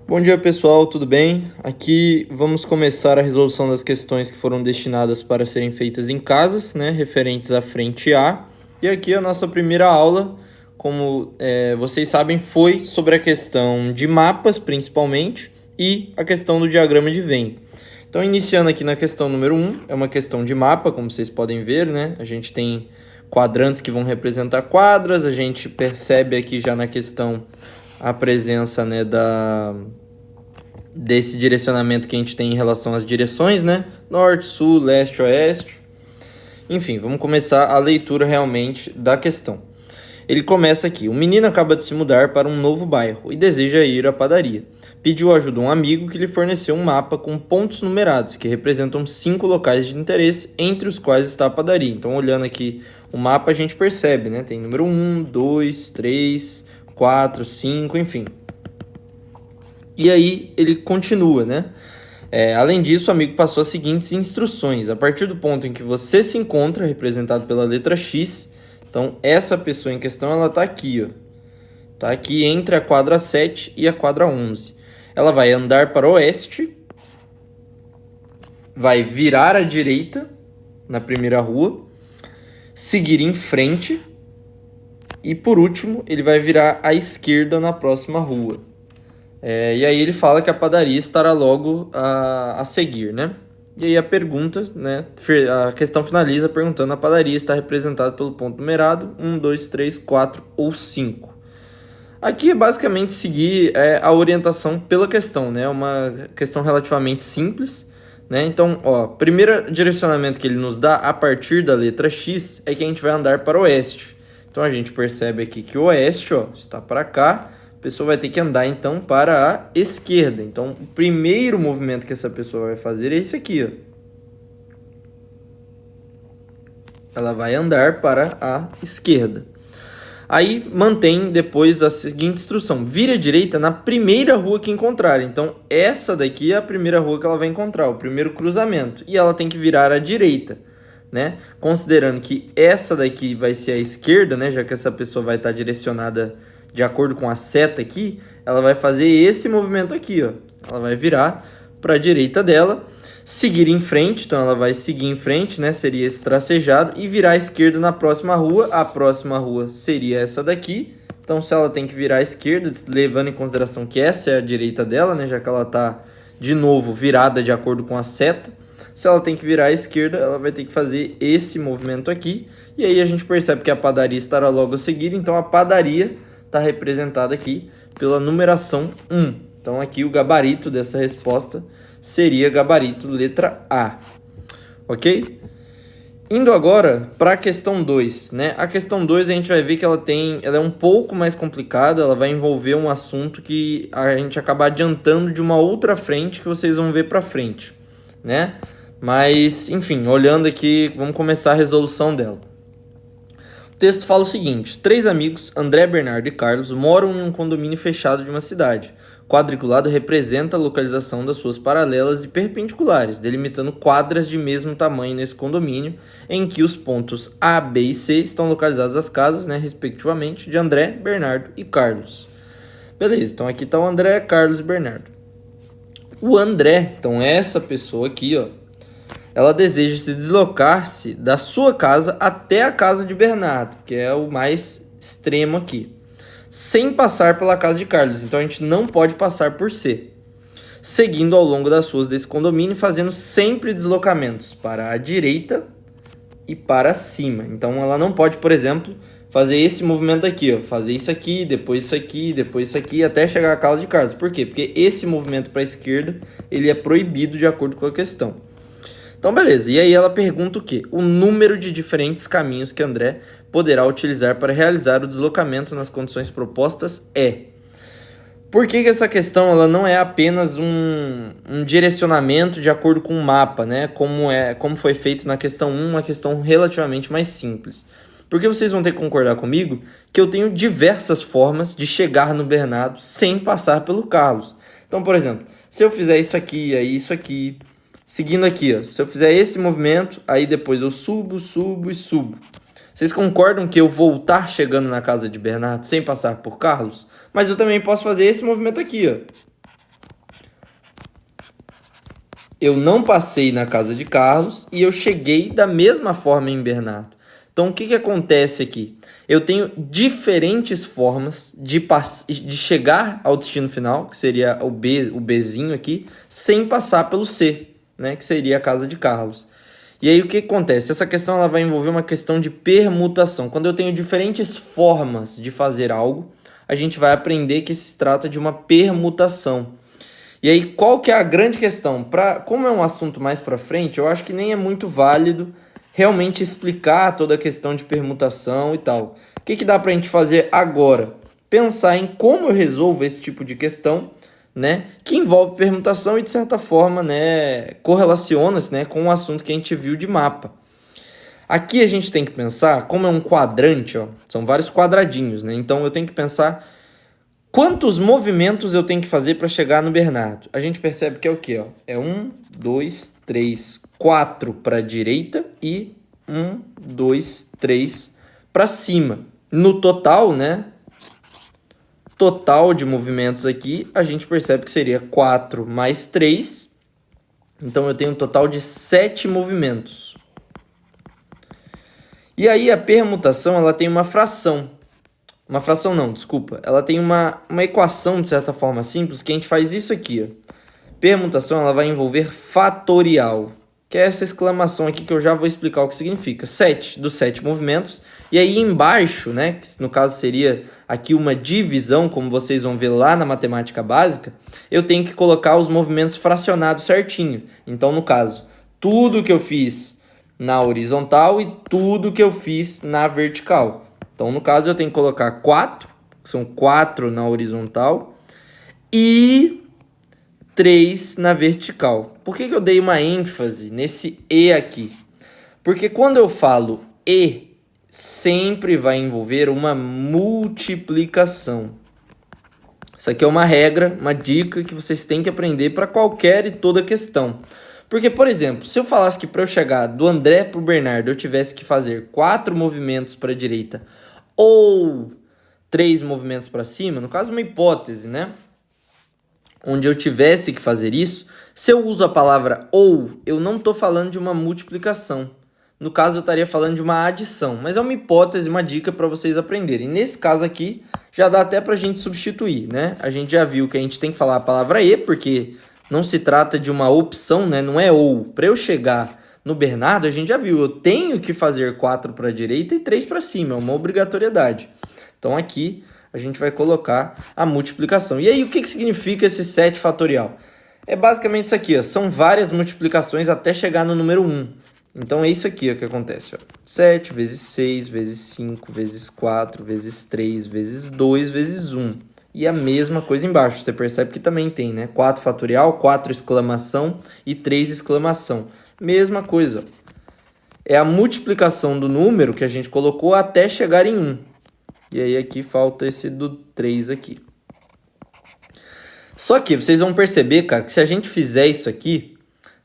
Bom dia pessoal, tudo bem? Aqui vamos começar a resolução das questões que foram destinadas para serem feitas em casas, né, referentes à frente A. E aqui a nossa primeira aula, como vocês sabem, foi sobre a questão de mapas principalmente e a questão do diagrama de Venn. Então iniciando aqui na questão número 1, é uma questão de mapa, como vocês podem ver, né? A gente tem quadrantes que vão representar quadras, a gente percebe aqui já na questão a presença, né, desse direcionamento que a gente tem em relação às direções, né? Norte, sul, leste, oeste. Enfim, vamos começar a leitura realmente da questão. Ele começa aqui. O menino acaba de se mudar para um novo bairro e deseja ir à padaria. Pediu ajuda a um amigo que lhe forneceu um mapa com pontos numerados, que representam 5 locais de interesse, entre os quais está a padaria. Então, olhando aqui o mapa, a gente percebe, né? Tem número 1, 2, 3, 4, 5, enfim. E aí ele continua, né? Além disso, o amigo passou as seguintes instruções. A partir do ponto em que você se encontra, representado pela letra X, então essa pessoa em questão, ela tá aqui, ó. Tá aqui entre a quadra 7 e a quadra 11. Ela vai andar para o oeste, vai virar à direita na primeira rua, seguir em frente e, por último, ele vai virar à esquerda na próxima rua. E aí ele fala que a padaria estará logo a seguir, né? E aí a pergunta, né? A questão finaliza perguntando: a padaria está representada pelo ponto numerado 1, 2, 3, 4 ou 5. Aqui é basicamente seguir a orientação pela questão, né? Uma questão relativamente simples, né? Então, ó, primeiro direcionamento que ele nos dá a partir da letra X é que a gente vai andar para o oeste. Então a gente percebe aqui que o oeste, ó, está para cá. A pessoa vai ter que andar, então, para a esquerda. Então, o primeiro movimento que essa pessoa vai fazer é esse aqui, ó. Ela vai andar para a esquerda. Aí, mantém depois a seguinte instrução. Vire à direita na primeira rua que encontrar. Então, essa daqui é a primeira rua que ela vai encontrar, o primeiro cruzamento. E ela tem que virar à direita, né? Considerando que essa daqui vai ser a esquerda, né? Já que essa pessoa vai estar direcionada de acordo com a seta aqui, ela vai fazer esse movimento aqui, ó. Ela vai virar para a direita dela, seguir em frente, então ela vai seguir em frente, né? Seria esse tracejado, e virar à esquerda na próxima rua. A próxima rua seria essa daqui. Então, se ela tem que virar à esquerda, levando em consideração que essa é a direita dela, né? Já que ela está, de novo, virada de acordo com a seta. Se ela tem que virar à esquerda, ela vai ter que fazer esse movimento aqui. E aí a gente percebe que a padaria estará logo a seguir. Então, a padaria está representada aqui pela numeração 1. Então, aqui o gabarito dessa resposta seria gabarito letra A. Ok? Indo agora para a questão 2, né? A questão 2 a gente vai ver que ela é um pouco mais complicada, ela vai envolver um assunto que a gente acaba adiantando de uma outra frente que vocês vão ver para frente, né? Mas, enfim, olhando aqui, vamos começar a resolução dela. O texto fala o seguinte: 3 amigos, André, Bernardo e Carlos, moram em um condomínio fechado de uma cidade. O quadriculado representa a localização das suas paralelas e perpendiculares, delimitando quadras de mesmo tamanho nesse condomínio, em que os pontos A, B e C estão localizadas as casas, né, respectivamente, de André, Bernardo e Carlos. Beleza, então aqui está o André, Carlos e Bernardo. O André, então essa pessoa aqui, ó, ela deseja se deslocar-se da sua casa até a casa de Bernardo, que é o mais extremo aqui, sem passar pela casa de Carlos. Então a gente não pode passar por C. Seguindo ao longo das ruas desse condomínio, fazendo sempre deslocamentos para a direita e para cima. Então ela não pode, por exemplo, fazer esse movimento aqui, ó, fazer isso aqui, depois isso aqui, depois isso aqui, até chegar à casa de Carlos. Por quê? Porque esse movimento para a esquerda, ele é proibido de acordo com a questão. Então, beleza. E aí ela pergunta o quê? O número de diferentes caminhos que André poderá utilizar para realizar o deslocamento nas condições propostas é. Por que essa questão ela não é apenas um direcionamento de acordo com o mapa, né? Como foi feito na questão 1, uma questão relativamente mais simples. Porque vocês vão ter que concordar comigo que eu tenho diversas formas de chegar no Bernardo sem passar pelo Carlos. Então, por exemplo, se eu fizer isso aqui, aí isso aqui, Seguindo aqui, ó, se eu fizer esse movimento, aí depois eu subo, subo e subo. Vocês concordam que eu vou estar chegando na casa de Bernardo sem passar por Carlos? Mas eu também posso fazer esse movimento aqui, ó. Eu não passei na casa de Carlos e eu cheguei da mesma forma em Bernardo. Então, o que acontece aqui? Eu tenho diferentes formas de chegar ao destino final, que seria o Bzinho aqui, sem passar pelo C, né, que seria a casa de Carlos. E aí o que acontece? Essa questão ela vai envolver uma questão de permutação. Quando eu tenho diferentes formas de fazer algo, a gente vai aprender que se trata de uma permutação. E aí qual que é a grande questão? Como é um assunto mais para frente, eu acho que nem é muito válido realmente explicar toda a questão de permutação e tal. O que dá para a gente fazer agora? Pensar em como eu resolvo esse tipo de questão, né, que envolve permutação e de certa forma, né, correlaciona-se, né, com o assunto que a gente viu de mapa. Aqui a gente tem que pensar, como é um quadrante, ó, são vários quadradinhos, né, então eu tenho que pensar quantos movimentos eu tenho que fazer para chegar no Bernardo. A gente percebe que é o quê? Ó? É 1, 2, 3, 4 para a direita e 1, 2, 3 para cima. No total, né, total de movimentos aqui, a gente percebe que seria 4 mais 3. Então, eu tenho um total de 7 movimentos. E aí, a permutação, ela tem uma fração. Uma fração não, desculpa. Ela tem uma equação, de certa forma, simples, que a gente faz isso aqui, ó. Permutação, ela vai envolver fatorial, que é essa exclamação aqui que eu já vou explicar o que significa. 7 dos 7 movimentos. E aí embaixo, né, que no caso seria aqui uma divisão, como vocês vão ver lá na matemática básica, eu tenho que colocar os movimentos fracionados certinho. Então, no caso, tudo que eu fiz na horizontal e tudo que eu fiz na vertical. Então, no caso, eu tenho que colocar 4, que são 4 na horizontal, e 3 na vertical. Por que eu dei uma ênfase nesse E aqui? Porque quando eu falo E, sempre vai envolver uma multiplicação. Isso aqui é uma regra, uma dica que vocês têm que aprender para qualquer e toda questão. Porque, por exemplo, se eu falasse que para eu chegar do André para o Bernardo eu tivesse que fazer 4 movimentos para a direita ou 3 movimentos para cima, no caso uma hipótese, né? Onde eu tivesse que fazer isso, se eu uso a palavra ou, eu não estou falando de uma multiplicação. No caso, eu estaria falando de uma adição, mas é uma hipótese, uma dica para vocês aprenderem. Nesse caso aqui, já dá até para a gente substituir, né? A gente já viu que a gente tem que falar a palavra E, porque não se trata de uma opção, né? Não é ou. Para eu chegar no Bernardo, a gente já viu, eu tenho que fazer 4 para a direita e 3 para cima, é uma obrigatoriedade. Então aqui a gente vai colocar a multiplicação. E aí, o que significa esse 7 fatorial? É basicamente isso aqui, ó. São várias multiplicações até chegar no número 1. Então, é isso aqui ó, que acontece. Ó. 7 vezes 6, vezes 5, vezes 4, vezes 3, vezes 2, vezes 1. E a mesma coisa embaixo. Você percebe que também tem, né? 4 fatorial, 4 exclamação e 3 exclamação. Mesma coisa. Ó. É a multiplicação do número que a gente colocou até chegar em 1. E aí aqui falta esse do 3 aqui. Só que vocês vão perceber, cara, que se a gente fizer isso aqui,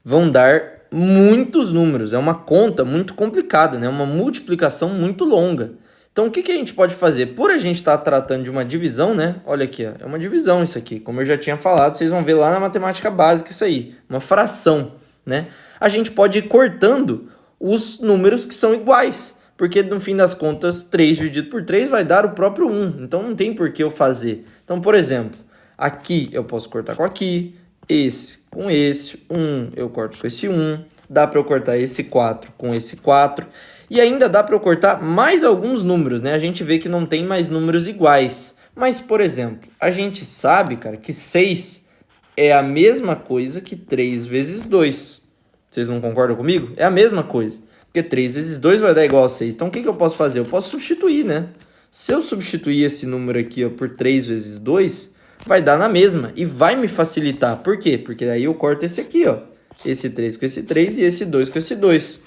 vão dar muitos números. É uma conta muito complicada, né? Uma multiplicação muito longa. Então, o que a gente pode fazer? Por a gente estar tratando de uma divisão, né? Olha aqui, ó, é uma divisão isso aqui. Como eu já tinha falado, vocês vão ver lá na matemática básica isso aí. Uma fração, né? A gente pode ir cortando os números que são iguais. Porque, no fim das contas, 3 dividido por 3 vai dar o próprio 1. Então, não tem por que eu fazer. Então, por exemplo, aqui eu posso cortar com aqui, esse com esse, 1 eu corto com esse 1, dá para eu cortar esse 4 com esse 4, e ainda dá para eu cortar mais alguns números, né? A gente vê que não tem mais números iguais. Mas, por exemplo, a gente sabe, cara, que 6 é a mesma coisa que 3 vezes 2. Vocês não concordam comigo? É a mesma coisa. Porque 3 vezes 2 vai dar igual a 6. Então, o que eu posso fazer? Eu posso substituir, né? Se eu substituir esse número aqui ó, por 3 vezes 2, vai dar na mesma. E vai me facilitar. Por quê? Porque daí eu corto esse aqui, ó. Esse 3 com esse 3 e esse 2 com esse 2.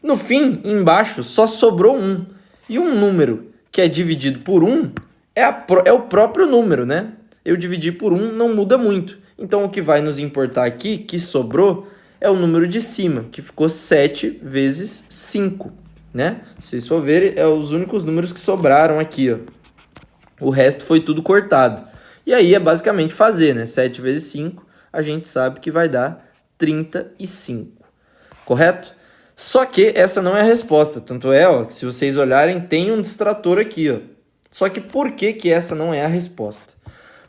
No fim, embaixo, só sobrou 1. E um número que é dividido por 1 é o próprio número, né? Eu dividir por 1 não muda muito. Então, o que vai nos importar aqui, que sobrou, é o número de cima, que ficou 7 vezes 5, né? Se vocês for ver, é os únicos números que sobraram aqui, ó. O resto foi tudo cortado. E aí é basicamente fazer, né? 7 vezes 5, a gente sabe que vai dar 35, correto? Só que essa não é a resposta, tanto é, ó, que se vocês olharem, tem um distrator aqui, ó. Só que por que que essa não é a resposta?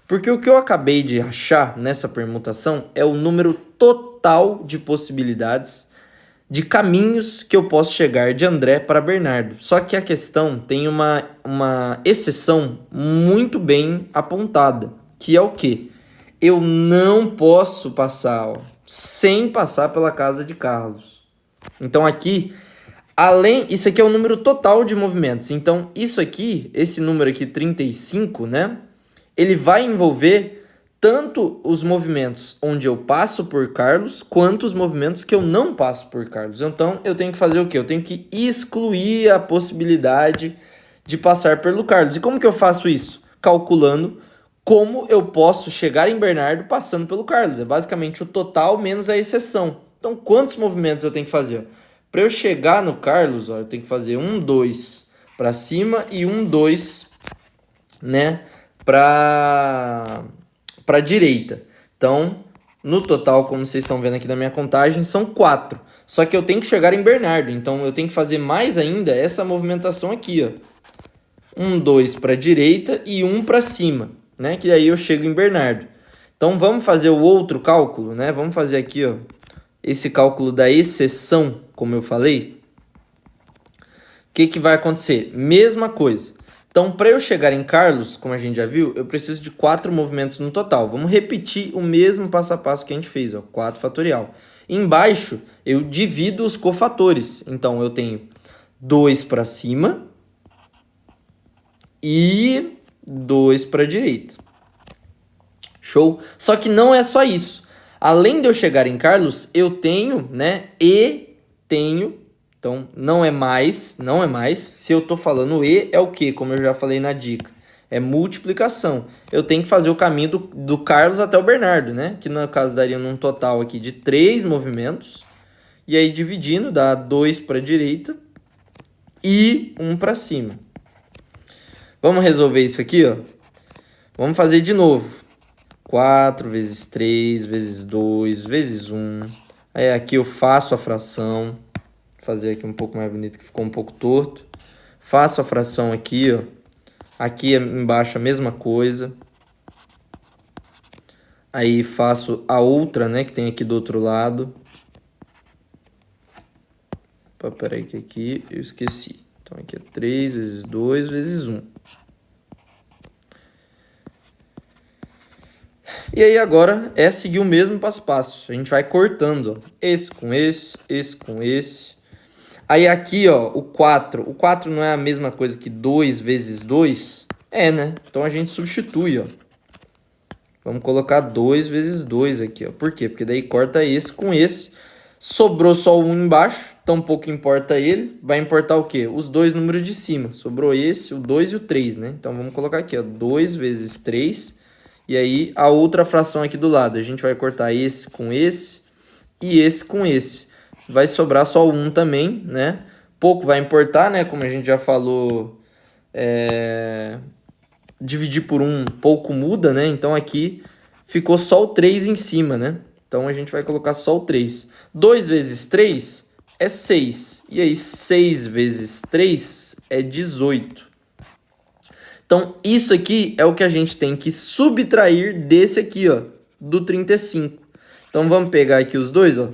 Porque o que eu acabei de achar nessa permutação é o número total de possibilidades de caminhos que eu posso chegar de André para Bernardo. Só que a questão tem uma exceção muito bem apontada, que é o quê? Eu não posso passar, ó, sem passar pela casa de Carlos. Então aqui, isso aqui é o número total de movimentos. Então isso aqui, esse número aqui 35, né? Ele vai envolver tanto os movimentos onde eu passo por Carlos, quanto os movimentos que eu não passo por Carlos. Então, eu tenho que fazer o quê? Eu tenho que excluir a possibilidade de passar pelo Carlos. E como que eu faço isso? Calculando como eu posso chegar em Bernardo passando pelo Carlos. É basicamente o total menos a exceção. Então, quantos movimentos eu tenho que fazer? Para eu chegar no Carlos, ó, eu tenho que fazer 1, 2 para cima e 1, 2, né, para direita. Então, no total, como vocês estão vendo aqui na minha contagem, são 4. Só que eu tenho que chegar em Bernardo, então eu tenho que fazer mais ainda essa movimentação aqui, ó. 1, 2 para direita e 1 para cima, né? Que aí eu chego em Bernardo. Então, vamos fazer o outro cálculo, né? Vamos fazer aqui, ó, esse cálculo da exceção, como eu falei. O que que vai acontecer? Mesma coisa. Então, para eu chegar em Carlos, como a gente já viu, eu preciso de 4 movimentos no total. Vamos repetir o mesmo passo a passo que a gente fez, ó, 4 fatorial. Embaixo, eu divido os cofatores. Então, eu tenho 2 para cima e 2 para direita. Show? Só que não é só isso. Além de eu chegar em Carlos, eu tenho, né, então, não é mais. Se eu tô falando E, é o quê? Como eu já falei na dica. É multiplicação. Eu tenho que fazer o caminho do Carlos até o Bernardo, né? Que no caso daria num total aqui de 3 movimentos. E aí dividindo dá 2 para a direita e 1 para cima. Vamos resolver isso aqui, ó. Vamos fazer de novo. 4 vezes 3 vezes 2 vezes 1. Aí aqui eu faço a fração. Fazer aqui um pouco mais bonito, que ficou um pouco torto. Faço a fração aqui, ó. Aqui embaixo a mesma coisa. Aí faço a outra, né, que tem aqui do outro lado. Opa, peraí que aqui eu esqueci. Então aqui é 3 vezes 2 vezes 1. E aí agora é seguir o mesmo passo a passo. A gente vai cortando, ó. Esse com esse com esse. Aí aqui, ó, o 4. O 4 não é a mesma coisa que 2 vezes 2? É, né? Então a gente substitui, ó. Vamos colocar 2 vezes 2 aqui, ó. Por quê? Porque daí corta esse com esse. Sobrou só o 1 embaixo, então pouco importa ele. Vai importar o quê? Os dois números de cima. Sobrou esse, o 2 e o 3, né? Então vamos colocar aqui, ó. 2 vezes 3. E aí a outra fração aqui do lado. A gente vai cortar esse com esse e esse com esse. Vai sobrar só o 1 também, né? Pouco vai importar, né? Como a gente já falou, dividir por 1 pouco muda, né? Então aqui ficou só o 3 em cima, né? Então a gente vai colocar só o 3. 2 vezes 3 é 6. E aí 6 vezes 3 é 18. Então isso aqui é o que a gente tem que subtrair desse aqui, ó, do 35. Então vamos pegar aqui os dois, ó.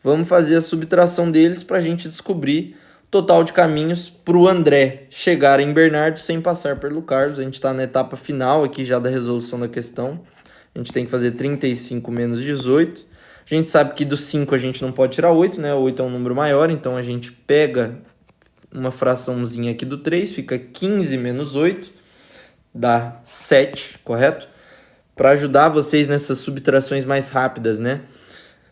Vamos fazer a subtração deles para a gente descobrir o total de caminhos para o André chegar em Bernardo sem passar pelo Carlos. A gente está na etapa final aqui já da resolução da questão. A gente tem que fazer 35 menos 18. A gente sabe que do 5 a gente não pode tirar 8, né? O 8 é um número maior, então a gente pega uma fraçãozinha aqui do 3, fica 15 menos 8, dá 7, correto? Para ajudar vocês nessas subtrações mais rápidas, né?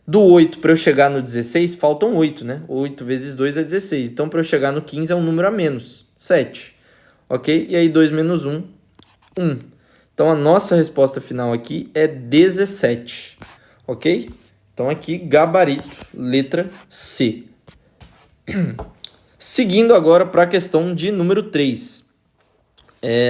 Do 8 para eu chegar no 16, faltam 8, né? 8 vezes 2 é 16. Então, para eu chegar no 15 é um número a menos, 7. Ok? E aí, 2 menos 1, 1. Então, a nossa resposta final aqui é 17. Ok? Então aqui, gabarito, letra C. Seguindo agora para a questão de número 3.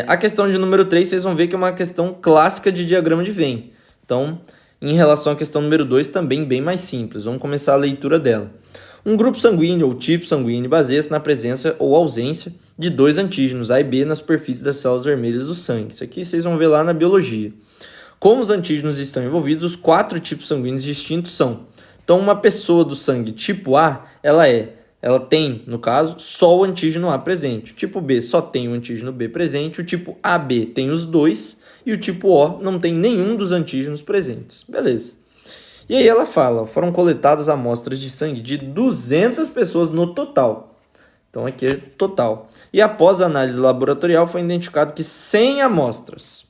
A questão de número 3, vocês vão ver que é uma questão clássica de diagrama de Venn. Então, em relação à questão número 2, também bem mais simples. Vamos começar a leitura dela. Um grupo sanguíneo ou tipo sanguíneo baseia-se na presença ou ausência de 2 antígenos A e B na superfície das células vermelhas do sangue. Isso aqui vocês vão ver lá na biologia. Como os antígenos estão envolvidos, os 4 tipos sanguíneos distintos são. Então, uma pessoa do sangue tipo A, ela tem, no caso, só o antígeno A presente. O tipo B só tem o antígeno B presente, o tipo AB tem os 2 e o tipo O não tem nenhum dos antígenos presentes. Beleza. E aí ela fala, foram coletadas amostras de sangue de 200 pessoas no total. Então aqui é total. E após a análise laboratorial foi identificado que 100 amostras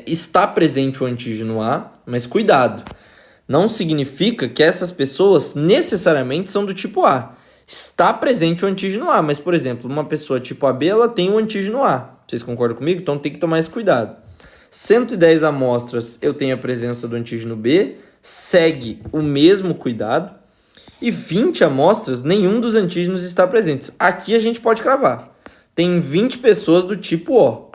está presente o antígeno A, mas cuidado, não significa que essas pessoas necessariamente são do tipo A. Está presente o antígeno A, mas, por exemplo, uma pessoa tipo AB, ela tem o antígeno A. Vocês concordam comigo? Então tem que tomar esse cuidado. 110 amostras eu tenho a presença do antígeno B, segue o mesmo cuidado. E 20 amostras, nenhum dos antígenos está presente. Aqui a gente pode cravar. Tem 20 pessoas do tipo O.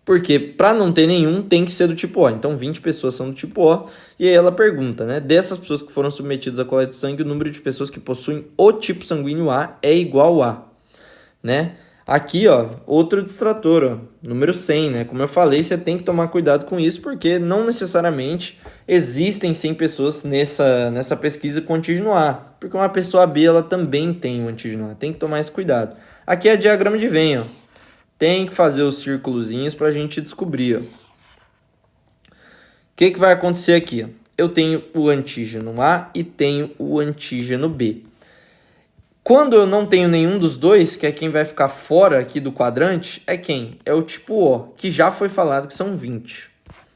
Porque para não ter nenhum, tem que ser do tipo O. Então, 20 pessoas são do tipo O. E aí ela pergunta, né? Dessas pessoas que foram submetidas à coleta de sangue, o número de pessoas que possuem o tipo sanguíneo A é igual a, né? Aqui, ó, outro distrator, ó, número 100, né? Como eu falei, você tem que tomar cuidado com isso, porque não necessariamente existem 100 pessoas nessa pesquisa com antígeno A. Porque uma pessoa B, ela também tem o antígeno A. Tem que tomar esse cuidado. Aqui é diagrama de Venn, ó. Tem que fazer os círculozinhos para a gente descobrir. Ó. O que vai acontecer aqui? Ó? Eu tenho o antígeno A e tenho o antígeno B. Quando eu não tenho nenhum dos dois, que é quem vai ficar fora aqui do quadrante, é quem? É o tipo O, que já foi falado que são 20.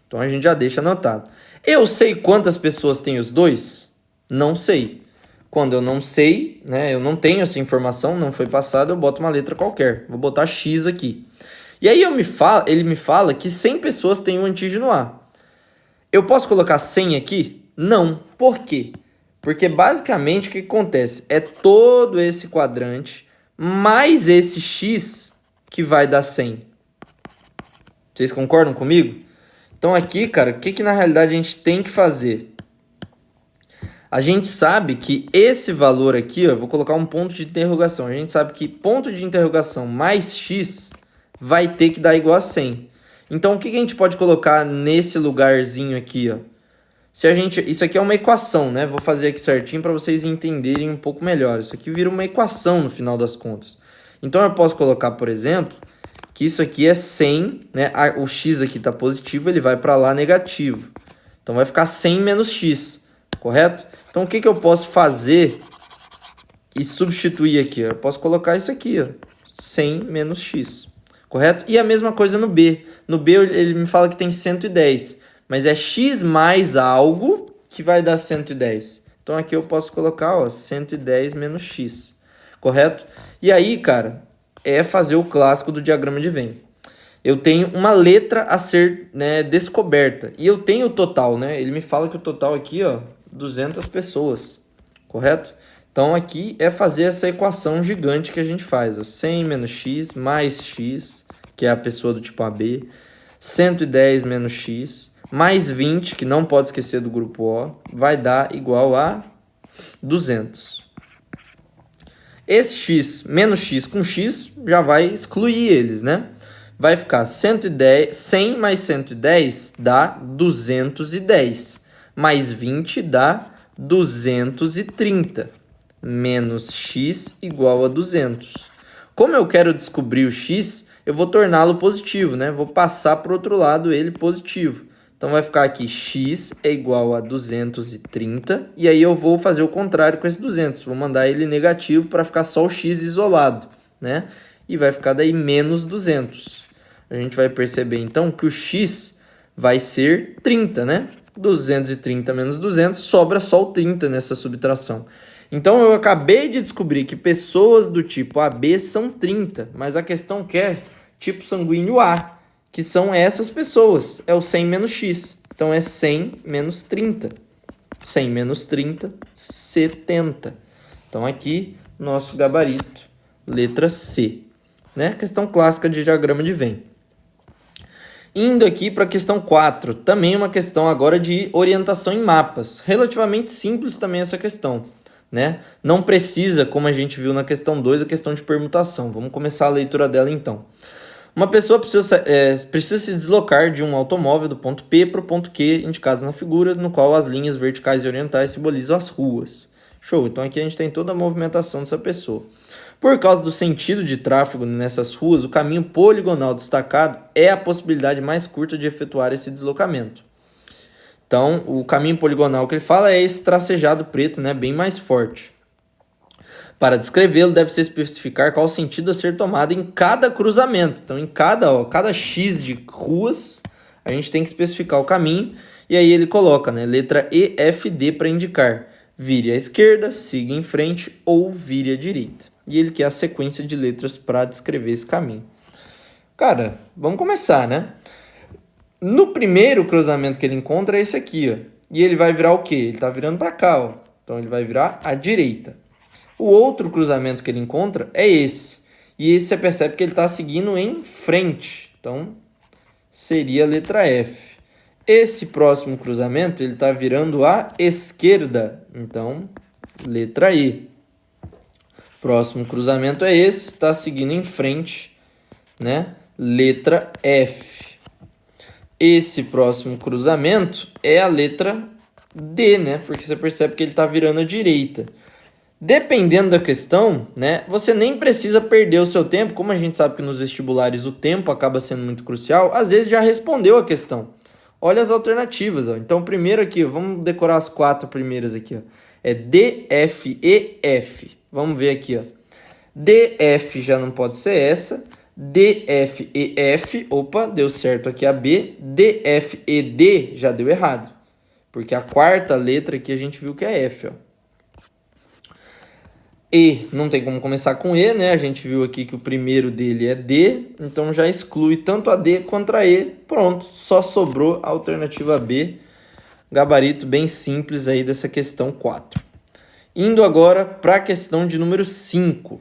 Então a gente já deixa anotado. Eu sei quantas pessoas têm os dois? Não sei. Quando eu não sei, né, eu não tenho essa informação, não foi passado, eu boto uma letra qualquer. Vou botar X aqui. E aí ele me fala que 100 pessoas têm o antígeno A. Eu posso colocar 100 aqui? Não. Por quê? Porque basicamente o que acontece? É todo esse quadrante mais esse X que vai dar 100. Vocês concordam comigo? Então aqui, cara, o que na realidade a gente tem que fazer? A gente sabe que esse valor aqui, ó, eu vou colocar um ponto de interrogação. A gente sabe que ponto de interrogação mais x vai ter que dar igual a 100. Então, o que a gente pode colocar nesse lugarzinho aqui, ó? Isso aqui é uma equação, né? Vou fazer aqui certinho para vocês entenderem um pouco melhor. Isso aqui vira uma equação no final das contas. Então, eu posso colocar, por exemplo, que isso aqui é 100, né? O x aqui está positivo, ele vai para lá negativo. Então, vai ficar 100 menos x, correto? Então, o que eu posso fazer e substituir aqui? Eu posso colocar isso aqui, ó, 100 menos x, correto? E a mesma coisa no B. No B, ele me fala que tem 110, mas é x mais algo que vai dar 110. Então, aqui eu posso colocar, ó, 110 menos x, correto? E aí, cara, é fazer o clássico do diagrama de Venn. Eu tenho uma letra a ser, né, descoberta. E eu tenho o total, né? Ele me fala que o total aqui, ó, 200 pessoas, correto? Então, aqui é fazer essa equação gigante que a gente faz. Ó, 100 menos x mais x, que é a pessoa do tipo AB. 110 menos x, mais 20, que não pode esquecer do grupo O, vai dar igual a 200. Esse x menos x com x já vai excluir eles, né? Vai ficar 100 mais 110 dá 210. Mais 20 dá 230. Menos x igual a 200. Como eu quero descobrir o x, eu vou torná-lo positivo, né? Vou passar para o outro lado ele positivo. Então, vai ficar aqui x é igual a 230. E aí, eu vou fazer o contrário com esse 200. Vou mandar ele negativo para ficar só o x isolado, né? E vai ficar daí menos 200. A gente vai perceber, então, que o x vai ser 30, né? 230 menos 200, sobra só o 30 nessa subtração. Então, eu acabei de descobrir que pessoas do tipo AB são 30, mas a questão quer tipo sanguíneo A, que são essas pessoas, é o 100 menos x. Então é 100 menos 30. 100 menos 30, 70. Então aqui, nosso gabarito, letra C. Né? Questão clássica de diagrama de Venn. Indo aqui para a questão 4, também uma questão agora de orientação em mapas. Relativamente simples também essa questão. Né? Não precisa, como a gente viu na questão 2, a questão de permutação. Vamos começar a leitura dela então. Uma pessoa precisa se deslocar de um automóvel do ponto P para o ponto Q, indicados na figura, no qual as linhas verticais e orientais simbolizam as ruas. Show! Então aqui a gente tem toda a movimentação dessa pessoa. Por causa do sentido de tráfego nessas ruas, o caminho poligonal destacado é a possibilidade mais curta de efetuar esse deslocamento. Então, o caminho poligonal que ele fala é esse tracejado preto, né, bem mais forte. Para descrevê-lo, deve-se especificar qual o sentido a ser tomado em cada cruzamento. Então, em cada X de ruas, a gente tem que especificar o caminho. E aí ele coloca, né, letra E, F, D para indicar. Vire à esquerda, siga em frente ou vire à direita. E ele quer a sequência de letras para descrever esse caminho. Cara, vamos começar, né? No primeiro cruzamento que ele encontra é esse aqui, ó. E ele vai virar o quê? Ele está virando para cá, ó. Então ele vai virar à direita. O outro cruzamento que ele encontra é esse. E esse você percebe que ele está seguindo em frente. Então, seria a letra F. Esse próximo cruzamento, ele está virando à esquerda. Então, letra E. Próximo cruzamento é esse. Está seguindo em frente, né? Letra F. Esse próximo cruzamento é a letra D, né? Porque você percebe que ele está virando à direita. Dependendo da questão, né, você nem precisa perder o seu tempo, como a gente sabe que nos vestibulares o tempo acaba sendo muito crucial, às vezes já respondeu a questão. Olha as alternativas, ó. Então, primeiro aqui, ó, vamos decorar as 4 primeiras aqui, ó. É D, F, E, F. Vamos ver aqui, ó. D, F já não pode ser essa. D, F, E, F. Opa, deu certo aqui a B. D, F, E, D já deu errado. Porque a quarta letra aqui a gente viu que é F, ó. E não tem como começar com E, né? A gente viu aqui que o primeiro dele é D, então já exclui tanto a D quanto a E. Pronto, só sobrou a alternativa B. Gabarito bem simples aí dessa questão 4. Indo agora para a questão de número 5.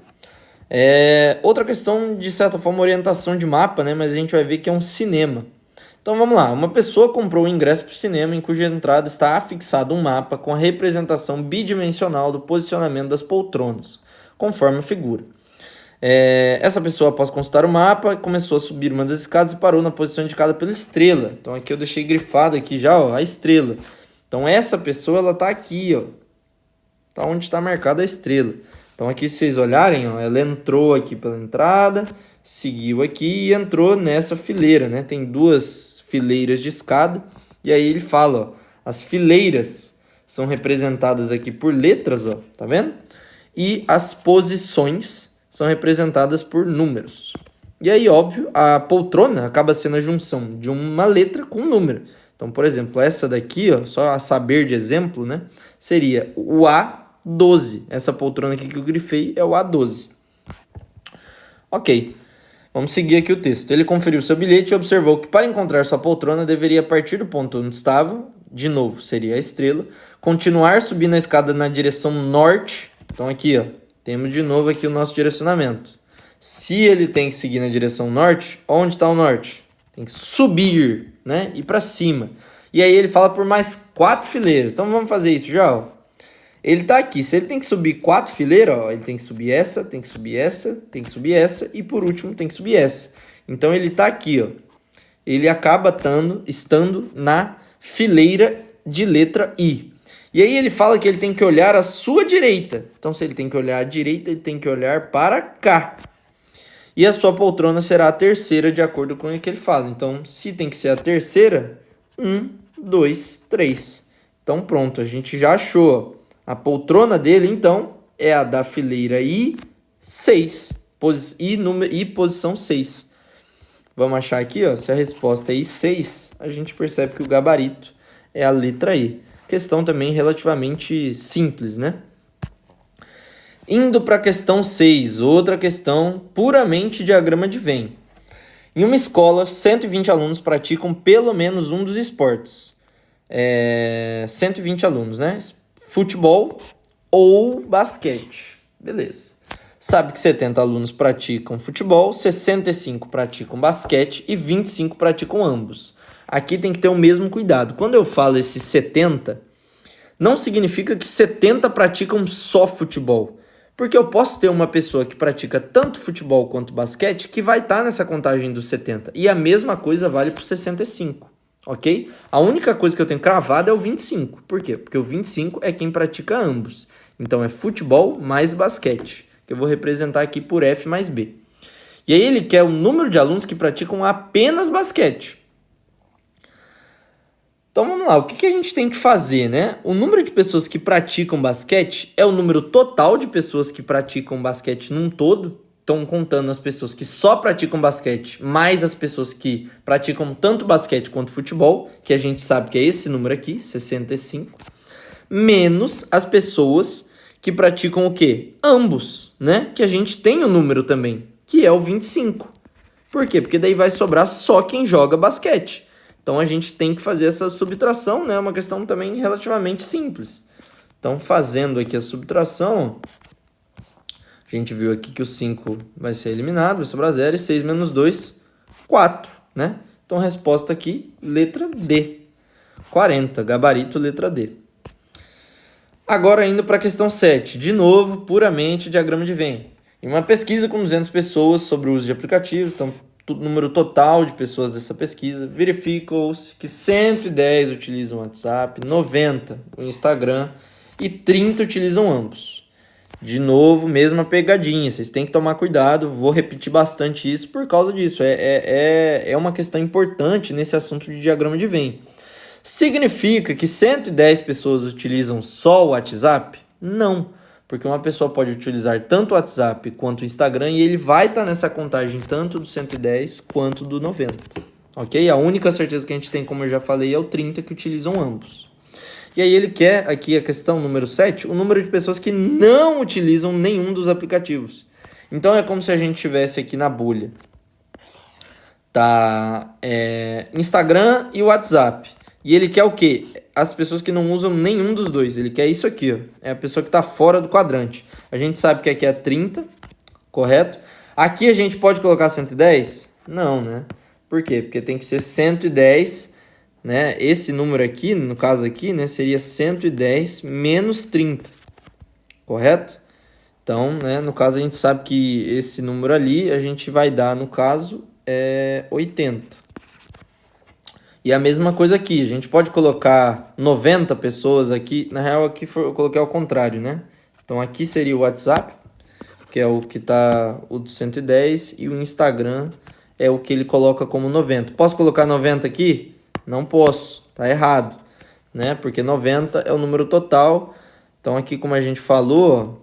Outra questão, de certa forma, orientação de mapa, né? Mas a gente vai ver que é um cinema. Então vamos lá, uma pessoa comprou um ingresso para o cinema em cuja entrada está afixado um mapa com a representação bidimensional do posicionamento das poltronas, conforme a figura. Essa pessoa, após consultar o mapa, começou a subir uma das escadas e parou na posição indicada pela estrela. Então aqui eu deixei grifado aqui já, ó, a estrela. Então essa pessoa, ela está aqui, ó, tá onde está marcada a estrela. Então aqui, se vocês olharem, ó, ela entrou aqui pela entrada, seguiu aqui e entrou nessa fileira, né? Tem 2 fileiras de escada. E aí ele fala, ó, as fileiras são representadas aqui por letras, ó, tá vendo? E as posições são representadas por números. E aí, óbvio, a poltrona acaba sendo a junção de uma letra com um número. Então, por exemplo, essa daqui, ó, só a saber de exemplo, né? Seria o A12. Essa poltrona aqui que eu grifei é o A12. Ok. Vamos seguir aqui o texto. Ele conferiu seu bilhete e observou que para encontrar sua poltrona deveria partir do ponto onde estava, de novo seria a estrela, continuar subindo a escada na direção norte. Então aqui, ó, temos de novo aqui o nosso direcionamento. Se ele tem que seguir na direção norte, onde está o norte? Tem que subir, né? Ir para cima. E aí ele fala por mais 4 fileiras. Então vamos fazer isso já, ó. Ele tá aqui, se ele tem que subir 4 fileiras, ó, ele tem que subir essa, tem que subir essa, tem que subir essa e por último tem que subir essa. Então ele tá aqui, ó. Ele acaba estando na fileira de letra I. E aí ele fala que ele tem que olhar à sua direita. Então se ele tem que olhar à direita, ele tem que olhar para cá. E a sua poltrona será a terceira de acordo com o que ele fala. Então se tem que ser a terceira, 1, 2, 3. Então pronto, a gente já achou, ó. A poltrona dele, então, é a da fileira I6, posição 6. Vamos achar aqui, ó, se a resposta é I6, a gente percebe que o gabarito é a letra E. Questão também relativamente simples, né? Indo para a questão 6, outra questão puramente diagrama de Venn. Em uma escola, 120 alunos praticam pelo menos um dos esportes. 120 alunos, né? Futebol ou basquete. Beleza. Sabe que 70 alunos praticam futebol, 65 praticam basquete e 25 praticam ambos. Aqui tem que ter o mesmo cuidado. Quando eu falo esses 70, não significa que 70 praticam só futebol. Porque eu posso ter uma pessoa que pratica tanto futebol quanto basquete que vai estar nessa contagem dos 70. E a mesma coisa vale para os 65, ok? A única coisa que eu tenho cravado é o 25. Por quê? Porque o 25 é quem pratica ambos. Então é futebol mais basquete, que eu vou representar aqui por F mais B. E aí ele quer o número de alunos que praticam apenas basquete. Então vamos lá, o que a gente tem que fazer, né? O número de pessoas que praticam basquete é o número total de pessoas que praticam basquete num todo. Estão contando as pessoas que só praticam basquete, mais as pessoas que praticam tanto basquete quanto futebol, que a gente sabe que é esse número aqui, 65, menos as pessoas que praticam o quê? Ambos, né? Que a gente tem o número também, que é o 25. Por quê? Porque daí vai sobrar só quem joga basquete. Então a gente tem que fazer essa subtração, né? É uma questão também relativamente simples. Então, fazendo aqui a subtração, a gente viu aqui que o 5 vai ser eliminado, vai sobrar 0, e 6 menos 2, 4, né? Então, a resposta aqui, letra D. 40, gabarito, letra D. Agora, indo para a questão 7. De novo, puramente diagrama de Venn. Em uma pesquisa com 200 pessoas sobre o uso de aplicativos, então, número total de pessoas dessa pesquisa, verificou-se que 110 utilizam o WhatsApp, 90 o Instagram e 30 utilizam ambos. De novo, mesma pegadinha, vocês têm que tomar cuidado, vou repetir bastante isso por causa disso, é uma questão importante nesse assunto de diagrama de Venn. Significa que 110 pessoas utilizam só o WhatsApp? Não. Porque uma pessoa pode utilizar tanto o WhatsApp quanto o Instagram e ele vai estar nessa contagem tanto do 110 quanto do 90. Ok? A única certeza que a gente tem, como eu já falei, é o 30 que utilizam ambos. E aí ele quer, aqui a questão número 7, o número de pessoas que não utilizam nenhum dos aplicativos. Então é como se a gente tivesse aqui na bolha. Tá? Instagram e WhatsApp. E ele quer o quê? As pessoas que não usam nenhum dos dois. Ele quer isso aqui, ó. É a pessoa que está fora do quadrante. A gente sabe que aqui é 30, correto? Aqui a gente pode colocar 110? Não, né? Por quê? Porque tem que ser 110, né? Esse número aqui, no caso aqui, né, seria 110 menos 30, correto? Então, né, no caso a gente sabe que esse número ali a gente vai dar, no caso, 80. E a mesma coisa aqui, a gente pode colocar 90 pessoas aqui, na real aqui eu coloquei ao contrário, né? Então aqui seria o WhatsApp, que é o que tá o do 110, e o Instagram é o que ele coloca como 90. Posso colocar 90 aqui? Não posso, tá errado, né? Porque 90 é o número total, então aqui como a gente falou,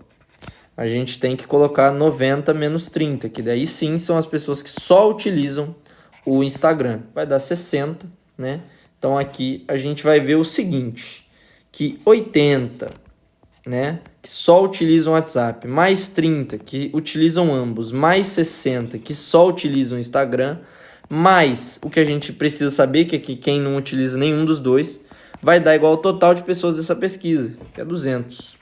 a gente tem que colocar 90 menos 30, que daí sim são as pessoas que só utilizam o Instagram. Vai dar 60, né? Então aqui a gente vai ver o seguinte, que 80, né, que só utilizam o WhatsApp, mais 30 que utilizam ambos, mais 60 que só utilizam o Instagram, mais o que a gente precisa saber, que aqui quem não utiliza nenhum dos dois, vai dar igual ao total de pessoas dessa pesquisa, que é 200.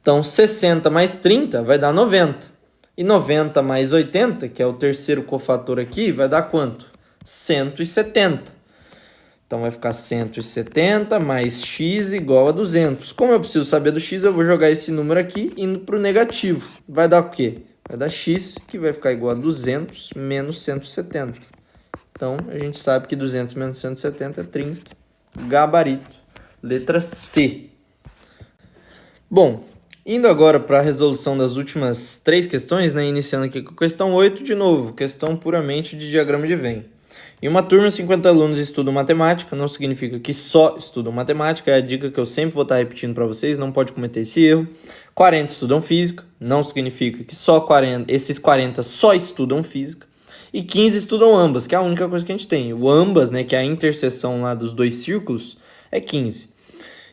Então 60 mais 30 vai dar 90. E 90 mais 80, que é o terceiro cofator aqui, vai dar quanto? 170. Então vai ficar 170 mais x igual a 200. Como eu preciso saber do x, eu vou jogar esse número aqui indo para o negativo. Vai dar o quê? Vai dar x, que vai ficar igual a 200 menos 170. Então a gente sabe que 200 menos 170 é 30. Gabarito. Letra C. Bom, indo agora para a resolução das últimas 3 questões, né? Iniciando aqui com a questão 8, de novo, questão puramente de diagrama de Venn. Em uma turma, 50 alunos estudam matemática, não significa que só estudam matemática, é a dica que eu sempre vou estar repetindo para vocês, não pode cometer esse erro. 40 estudam física, não significa que só 40, esses 40 só estudam física. E 15 estudam ambas, que é a única coisa que a gente tem. O ambas, né, que é a interseção lá dos dois círculos, é 15.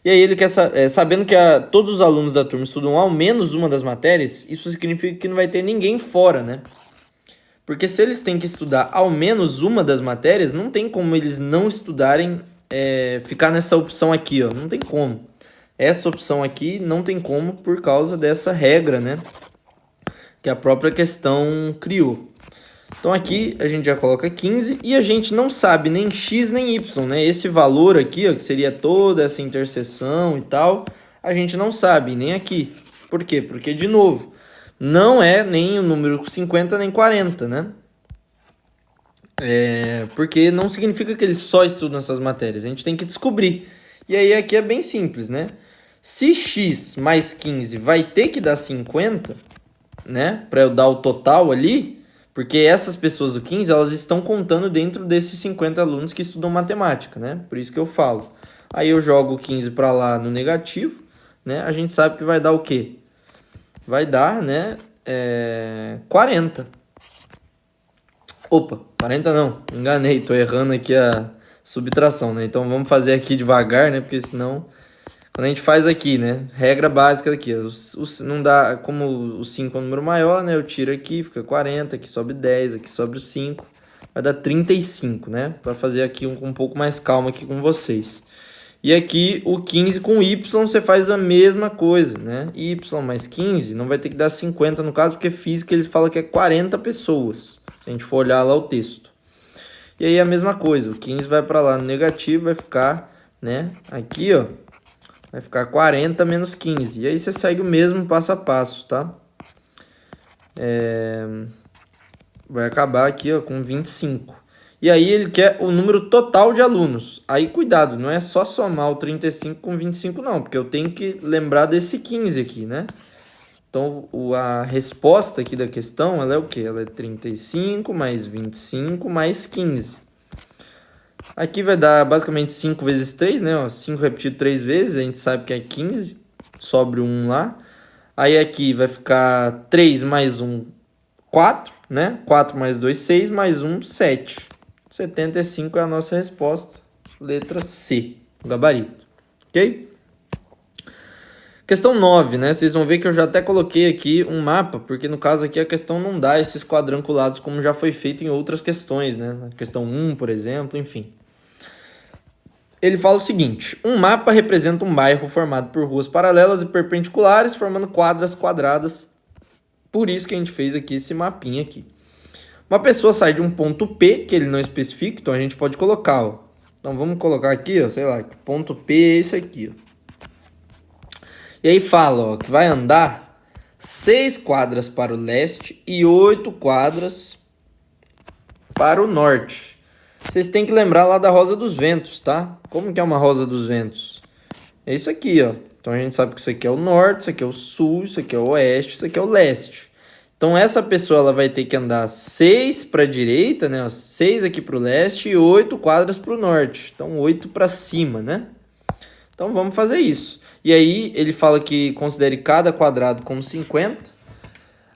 E aí ele quer, sabendo que todos os alunos da turma estudam ao menos uma das matérias, isso significa que não vai ter ninguém fora, né? Porque se eles têm que estudar ao menos uma das matérias, não tem como eles não estudarem ficar nessa opção aqui, ó. Não tem como. Essa opção aqui não tem como por causa dessa regra, né? Que a própria questão criou. Então aqui a gente já coloca 15 e a gente não sabe nem x nem y, né? Esse valor aqui, ó, que seria toda essa interseção e tal, a gente não sabe nem aqui. Por quê? Porque, de novo, não é nem o número 50 nem 40, né? Porque não significa que eles só estudam essas matérias, a gente tem que descobrir. E aí aqui é bem simples, né? Se x mais 15 vai ter que dar 50, né? Para eu dar o total ali, porque essas pessoas do 15, elas estão contando dentro desses 50 alunos que estudam matemática, né? Por isso que eu falo. Aí eu jogo o 15 para lá no negativo, né? A gente sabe que vai dar o quê? Vai dar, né? 40. Opa, 40 não, enganei, tô errando aqui a subtração, né? Então vamos fazer aqui devagar, né? Porque senão, quando a gente faz aqui, né? Regra básica aqui, não dá, como o 5 é um número maior, né? Eu tiro aqui, fica 40, aqui sobe 10, aqui sobe 5, vai dar 35, né? Para fazer aqui um pouco mais calma aqui com vocês. E aqui o 15 com y você faz a mesma coisa, né? Y mais 15 não vai ter que dar 50 no caso, porque física ele fala que é 40 pessoas. Se a gente for olhar lá o texto. E aí a mesma coisa, o 15 vai para lá no negativo, vai ficar, né? Aqui, ó, vai ficar 40 menos 15. E aí você segue o mesmo passo a passo, tá? Vai acabar aqui, ó, com 25. E aí ele quer o número total de alunos. Aí cuidado, não é só somar o 35 com 25 não, porque eu tenho que lembrar desse 15 aqui, né? Então a resposta aqui da questão, ela é o quê? Ela é 35 mais 25 mais 15. Aqui vai dar basicamente 5 vezes 3, né? Ó, 5 repetido 3 vezes, a gente sabe que é 15, sobre o 1 lá. Aí aqui vai ficar 3 mais 1, 4, né? 4 mais 2, 6, mais 1, 7. 75 é a nossa resposta. Letra C, o gabarito. Ok? Questão 9, né? Vocês vão ver que eu já até coloquei aqui um mapa, porque no caso aqui a questão não dá esses quadranculados como já foi feito em outras questões, né? Na questão 1, por exemplo, enfim. Ele fala o seguinte: um mapa representa um bairro formado por ruas paralelas e perpendiculares, formando quadras quadradas. Por isso que a gente fez aqui esse mapinha aqui. Uma pessoa sai de um ponto P, que ele não especifica, então a gente pode colocar, ó. Então vamos colocar aqui, ó, sei lá, que ponto P é esse aqui, ó. E aí fala, ó, que vai andar 6 quadras para o leste e 8 quadras para o norte. Vocês têm que lembrar lá da Rosa dos Ventos, tá? Como que é uma Rosa dos Ventos? É isso aqui, ó. Então a gente sabe que isso aqui é o norte, isso aqui é o sul, isso aqui é o oeste, isso aqui é o leste. Então essa pessoa ela vai ter que andar 6 para a direita, né? 6 aqui para o leste e 8 quadras para o norte. Então 8 para cima, né? Então vamos fazer isso. E aí ele fala que considere cada quadrado como 50.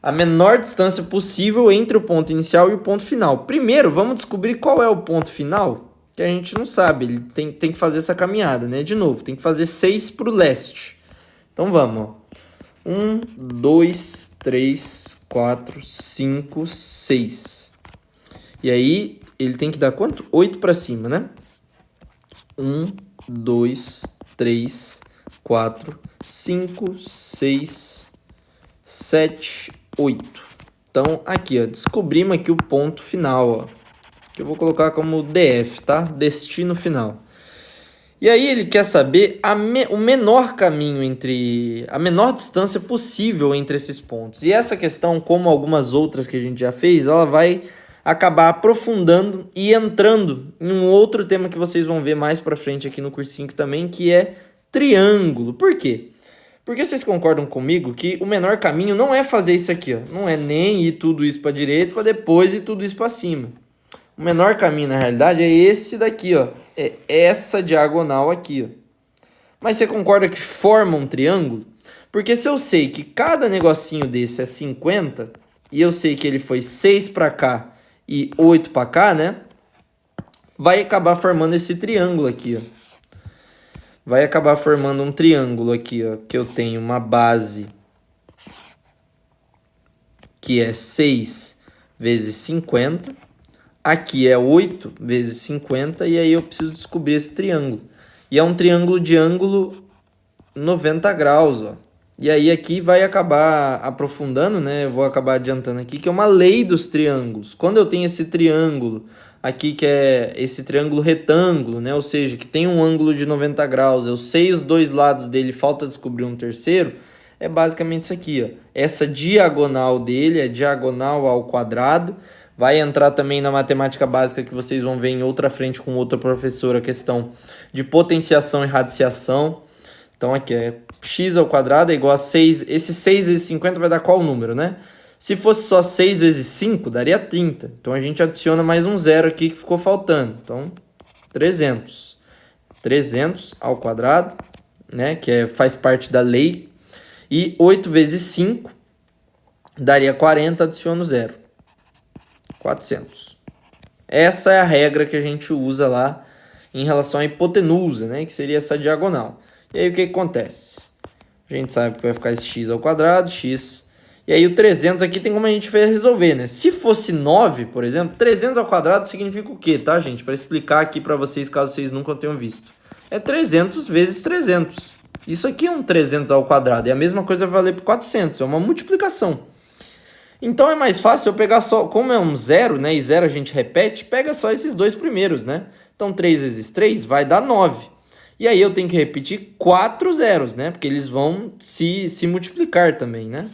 A menor distância possível entre o ponto inicial e o ponto final. Primeiro, vamos descobrir qual é o ponto final, que a gente não sabe. Ele tem que fazer essa caminhada, né? De novo, tem que fazer 6 para o leste. Então vamos, ó. 1, 2, 3, 4, 5, 6. E aí, ele tem que dar quanto? 8 para cima, né? 1, 2, 3, 4, 5, 6, 7, 8. Então, aqui, ó, descobrimos aqui o ponto final, ó. Que eu vou colocar como DF, tá? Destino final. E aí ele quer saber o menor caminho entre... a menor distância possível entre esses pontos. E essa questão, como algumas outras que a gente já fez, ela vai acabar aprofundando e entrando em um outro tema que vocês vão ver mais pra frente aqui no cursinho também, que é triângulo. Por quê? Porque vocês concordam comigo que o menor caminho não é fazer isso aqui, ó. Não é nem ir tudo isso pra direita para depois ir tudo isso pra cima. O menor caminho, na realidade, é esse daqui, ó. É essa diagonal aqui, ó. Mas você concorda que forma um triângulo? Porque se eu sei que cada negocinho desse é 50, e eu sei que ele foi 6 para cá e 8 para cá, né? Vai acabar formando esse triângulo aqui, ó. Vai acabar formando um triângulo aqui, ó. Que eu tenho uma base que é 6 vezes 50. Aqui é 8 vezes 50, e aí eu preciso descobrir esse triângulo. E é um triângulo de ângulo 90 graus, ó. E aí aqui vai acabar aprofundando, né? Eu vou acabar adiantando aqui, que é uma lei dos triângulos. Quando eu tenho esse triângulo aqui, que é esse triângulo retângulo, né? Ou seja, que tem um ângulo de 90 graus, eu sei os dois lados dele, falta descobrir um terceiro, é basicamente isso aqui, ó. Essa diagonal dele é diagonal ao quadrado. Vai entrar também na matemática básica que vocês vão ver em outra frente com outra professora, a questão de potenciação e radiciação. Então aqui é x ao quadrado é igual a 6. Esse 6 vezes 50 vai dar qual número, né? Se fosse só 6 vezes 5, daria 30. Então a gente adiciona mais um zero aqui que ficou faltando. Então, 300. 300 ao quadrado, né? Que faz parte da lei. E 8 vezes 5 daria 40, adiciono zero. 400. Essa é a regra que a gente usa lá em relação à hipotenusa, né? Que seria essa diagonal. E aí o que acontece? A gente sabe que vai ficar esse x ao quadrado, x. E aí o 300 aqui tem como a gente resolver, né? Se fosse 9, por exemplo, 300 ao quadrado significa o quê, tá, gente? Para explicar aqui para vocês, caso vocês nunca tenham visto. É 300 vezes 300. Isso aqui é um 300 ao quadrado. E a mesma coisa vai valer para 400. É uma multiplicação. Então é mais fácil eu pegar só... Como é um zero, né? E zero a gente repete, pega só esses dois primeiros, né? Então 3 vezes 3 vai dar 9. E aí eu tenho que repetir 4 zeros, né? Porque eles vão se multiplicar também, né?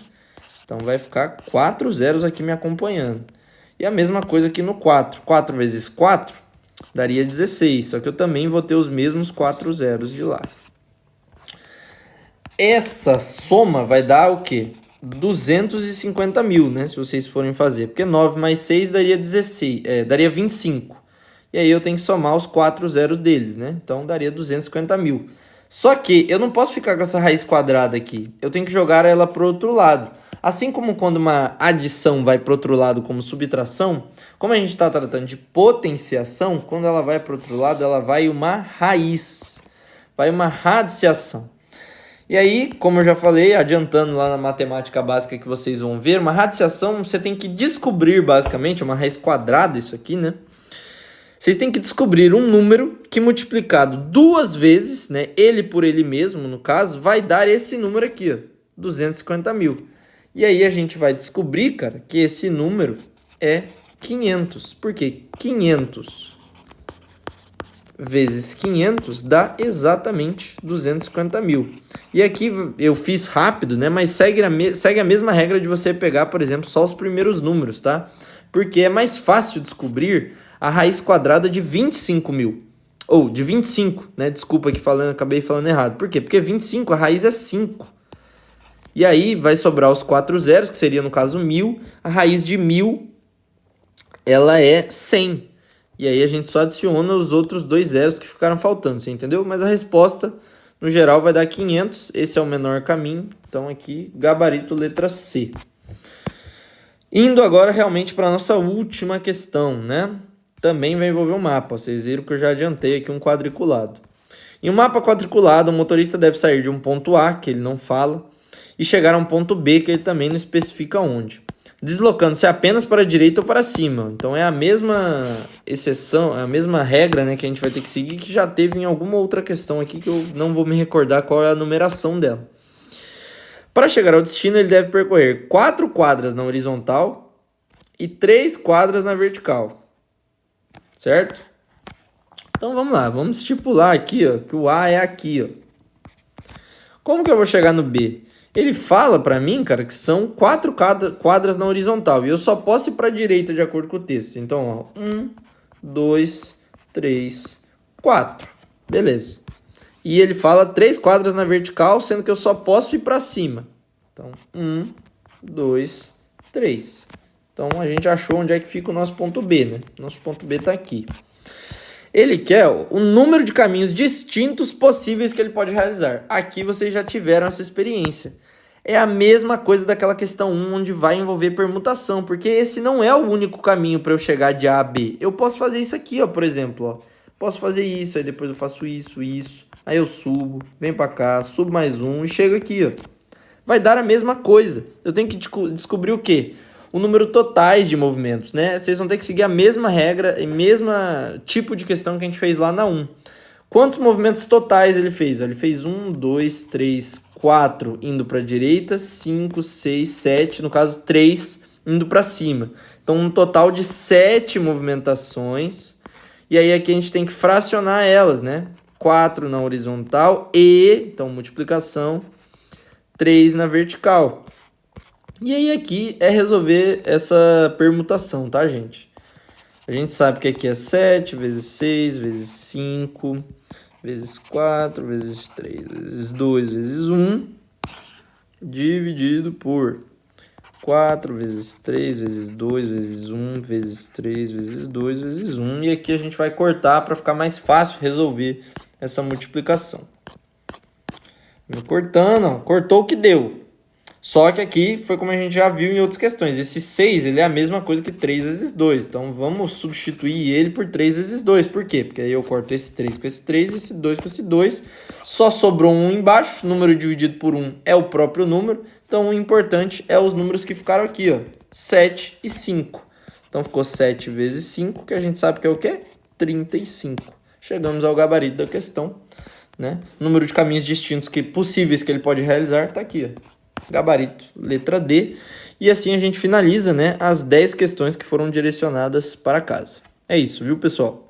Então vai ficar 4 zeros aqui me acompanhando. E a mesma coisa aqui no 4. 4 vezes 4 daria 16. Só que eu também vou ter os mesmos 4 zeros de lá. Essa soma vai dar o quê? 250 mil, né? Se vocês forem fazer. Porque 9 mais 6 daria 16, daria 25. E aí eu tenho que somar os 4 zeros deles, né? Então daria 250 mil. Só que eu não posso ficar com essa raiz quadrada aqui. Eu tenho que jogar ela para o outro lado. Assim como quando uma adição vai para o outro lado como subtração, como a gente está tratando de potenciação, quando ela vai para o outro lado, ela vai uma raiz. Vai uma radiciação. E aí, como eu já falei, adiantando lá na matemática básica que vocês vão ver, uma radiciação você tem que descobrir basicamente, uma raiz quadrada isso aqui, né? Vocês têm que descobrir um número que multiplicado duas vezes, né, ele por ele mesmo, no caso, vai dar esse número aqui, ó, 250 mil. E aí a gente vai descobrir, cara, que esse número é 500. Por quê? 500 vezes 500 dá exatamente 250 mil. E aqui eu fiz rápido, né, mas segue a mesma regra de você pegar, por exemplo, só os primeiros números, tá? Porque é mais fácil descobrir a raiz quadrada de 25 mil. Ou de 25, né? Desculpa aqui acabei falando errado. Por quê? Porque 25, a raiz é 5. E aí vai sobrar os 4 zeros, que seria no caso 1000. A raiz de 1000, ela é 100. E aí a gente só adiciona os outros 2 zeros que ficaram faltando, você entendeu? Mas a resposta, no geral, vai dar 500. Esse é o menor caminho. Então aqui, gabarito letra C. Indo agora realmente para a nossa última questão, né? Também vai envolver um mapa. Vocês viram que eu já adiantei aqui um quadriculado. Em um mapa quadriculado, o motorista deve sair de um ponto A, que ele não fala, e chegar a um ponto B, que ele também não especifica onde, deslocando-se apenas para a direita ou para cima. Então é a mesma exceção, é a mesma regra, né, que a gente vai ter que seguir, que já teve em alguma outra questão aqui, que eu não vou me recordar qual é a numeração dela. Para chegar ao destino, ele deve percorrer 4 quadras na horizontal e 3 quadras na vertical. Certo? Então vamos lá, vamos estipular aqui, ó, que o A é aqui, ó. Como que eu vou chegar no B? Ele fala pra mim, cara, que são 4 quadras na horizontal e eu só posso ir pra direita de acordo com o texto. Então, ó, 1, 2, 3, 4. Beleza. E ele fala 3 quadras na vertical, sendo que eu só posso ir pra cima. Então, 1, 2, 3. Então, a gente achou onde é que fica o nosso ponto B, né? Nosso ponto B tá aqui. Ele quer o número de caminhos distintos possíveis que ele pode realizar. Aqui vocês já tiveram essa experiência. É a mesma coisa daquela questão 1, onde vai envolver permutação, porque esse não é o único caminho para eu chegar de A a B. Eu posso fazer isso aqui, ó, por exemplo, ó. Posso fazer isso, aí depois eu faço isso, isso. Aí eu subo, venho para cá, subo mais um e chego aqui, ó. Vai dar a mesma coisa. Eu tenho que descobrir o quê? o número totais de movimentos, né? Vocês vão ter que seguir a mesma regra e mesma tipo de questão que a gente fez lá na 1. Quantos movimentos totais ele fez? Ele fez 1, 2, 3, 4 indo para a direita, 5, 6, 7, no caso 3 indo para cima. Então um total de 7 movimentações. E aí aqui a gente tem que fracionar elas, né? 4 na horizontal e, então multiplicação, 3 na vertical. E aí aqui é resolver essa permutação, tá, gente? A gente sabe que aqui é 7 vezes 6 vezes 5 vezes 4 vezes 3 vezes 2 vezes 1 dividido por 4 vezes 3 vezes 2 vezes 1 vezes 3 vezes 2 vezes 1. E aqui a gente vai cortar para ficar mais fácil resolver essa multiplicação. Cortando, ó, cortou o que deu. Só que aqui foi como a gente já viu em outras questões. Esse 6 ele é a mesma coisa que 3 vezes 2. Então vamos substituir ele por 3 vezes 2. Por quê? Porque aí eu corto esse 3 com esse 3, esse 2 com esse 2. Só sobrou um embaixo. Número dividido por 1 é o próprio número. Então o importante é os números que ficaram aqui, ó, 7 e 5. Então ficou 7 vezes 5, que a gente sabe que é o quê? 35. Chegamos ao gabarito da questão, né? Número de caminhos distintos possíveis que ele pode realizar está aqui, ó. Gabarito, letra D. E assim a gente finaliza, né, as 10 questões que foram direcionadas para casa. É isso, viu, pessoal?